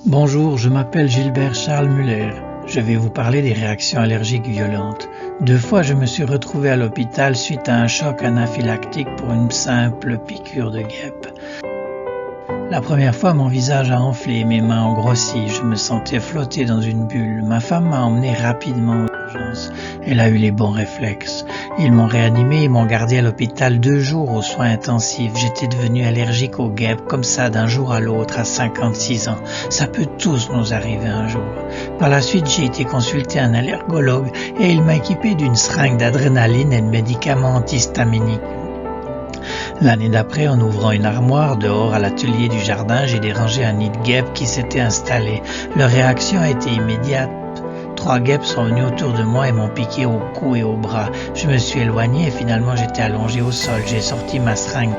Bonjour, je m'appelle Gilbert Charles Muller. Je vais vous parler des réactions allergiques violentes. 2 fois, je me suis retrouvé à l'hôpital suite à un choc anaphylactique pour une simple piqûre de guêpe. La première fois, mon visage a enflé, mes mains ont grossi, je me sentais flotter dans une bulle. Ma femme m'a emmené rapidement aux urgences. Elle a eu les bons réflexes. Ils m'ont réanimé et m'ont gardé à l'hôpital 2 jours aux soins intensifs. J'étais devenu allergique aux guêpes, comme ça, d'un jour à l'autre, à 56 ans. Ça peut tous nous arriver un jour. Par la suite, j'ai été consulter un allergologue et il m'a équipé d'une seringue d'adrénaline et de médicaments antihistaminiques. L'année d'après, en ouvrant une armoire dehors à l'atelier du jardin, j'ai dérangé un nid de guêpes qui s'était installé. Leur réaction a été immédiate. 3 guêpes sont venues autour de moi et m'ont piqué au cou et au bras. Je me suis éloigné et finalement j'étais allongé au sol. J'ai sorti ma seringue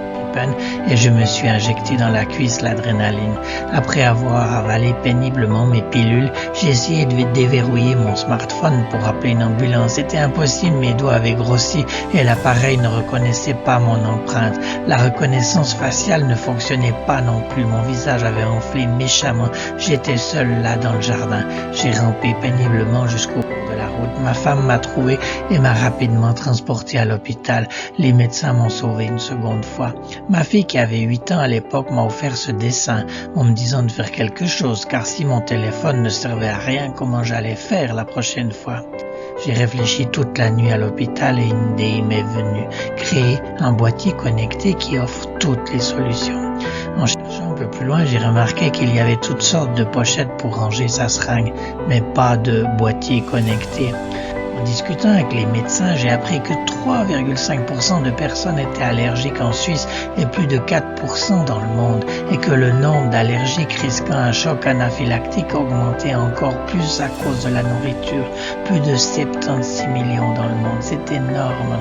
et je me suis injecté dans la cuisse l'adrénaline. Après avoir avalé péniblement mes pilules, j'ai essayé de déverrouiller mon smartphone pour appeler une ambulance. C'était impossible, mes doigts avaient grossi et l'appareil ne reconnaissait pas mon empreinte. La reconnaissance faciale ne fonctionnait pas non plus. Mon visage avait enflé méchamment. J'étais seul là dans le jardin. J'ai rampé péniblement jusqu'au bout de la route. Ma femme m'a trouvé et m'a rapidement transporté à l'hôpital. Les médecins m'ont sauvé une seconde fois. Ma fille qui avait 8 ans à l'époque m'a offert ce dessin en me disant de faire quelque chose, car si mon téléphone ne servait à rien, comment j'allais faire la prochaine fois? J'ai réfléchi toute la nuit à l'hôpital et une idée m'est venue, créer un boîtier connecté qui offre toutes les solutions. En cherchant un peu plus loin, j'ai remarqué qu'il y avait toutes sortes de pochettes pour ranger sa seringue, mais pas de boîtier connecté. En discutant avec les médecins, j'ai appris que 3,5% de personnes étaient allergiques en Suisse et plus de 4% dans le monde, et que le nombre d'allergiques risquant un choc anaphylactique augmentait encore plus à cause de la nourriture. Plus de 76 millions dans le monde, c'est énorme.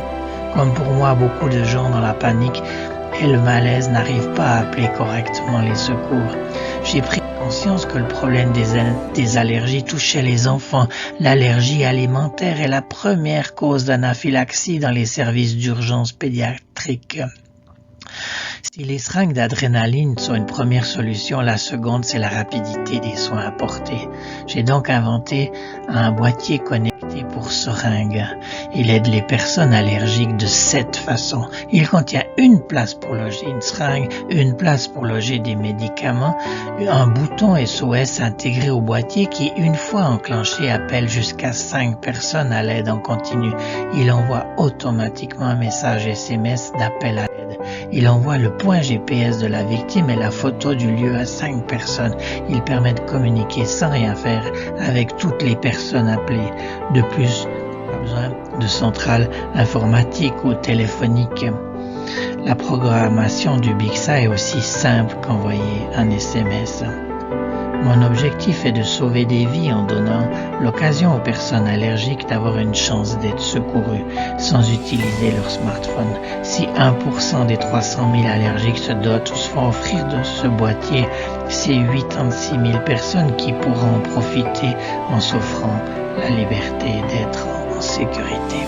Comme pour moi, beaucoup de gens dans la panique et le malaise n'arrivent pas à appeler correctement les secours. J'ai pris conscience que le problème des allergies touchait les enfants. L'allergie alimentaire est la première cause d'anaphylaxie dans les services d'urgence pédiatrique. Si les seringues d'adrénaline sont une première solution, la seconde, c'est la rapidité des soins apportés. J'ai donc inventé un boîtier connecté pour seringues. Il aide les personnes allergiques de 7 façons. Il contient une place pour loger une seringue, une place pour loger des médicaments, un bouton SOS intégré au boîtier qui, une fois enclenché, appelle jusqu'à 5 personnes à l'aide en continu. Il envoie automatiquement un message SMS d'appel à l'aide. Il envoie le point GPS de la victime et la photo du lieu à 5 personnes. Il permet de communiquer sans rien faire avec toutes les personnes appelées. De plus, pas besoin de centrale informatique ou téléphonique. La programmation du Bixa est aussi simple qu'envoyer un SMS. Mon objectif est de sauver des vies en donnant l'occasion aux personnes allergiques d'avoir une chance d'être secourues sans utiliser leur smartphone. Si 1% des 300 000 allergiques se dotent ou se font offrir de ce boîtier, c'est 86 000 personnes qui pourront en profiter en s'offrant la liberté d'être en sécurité.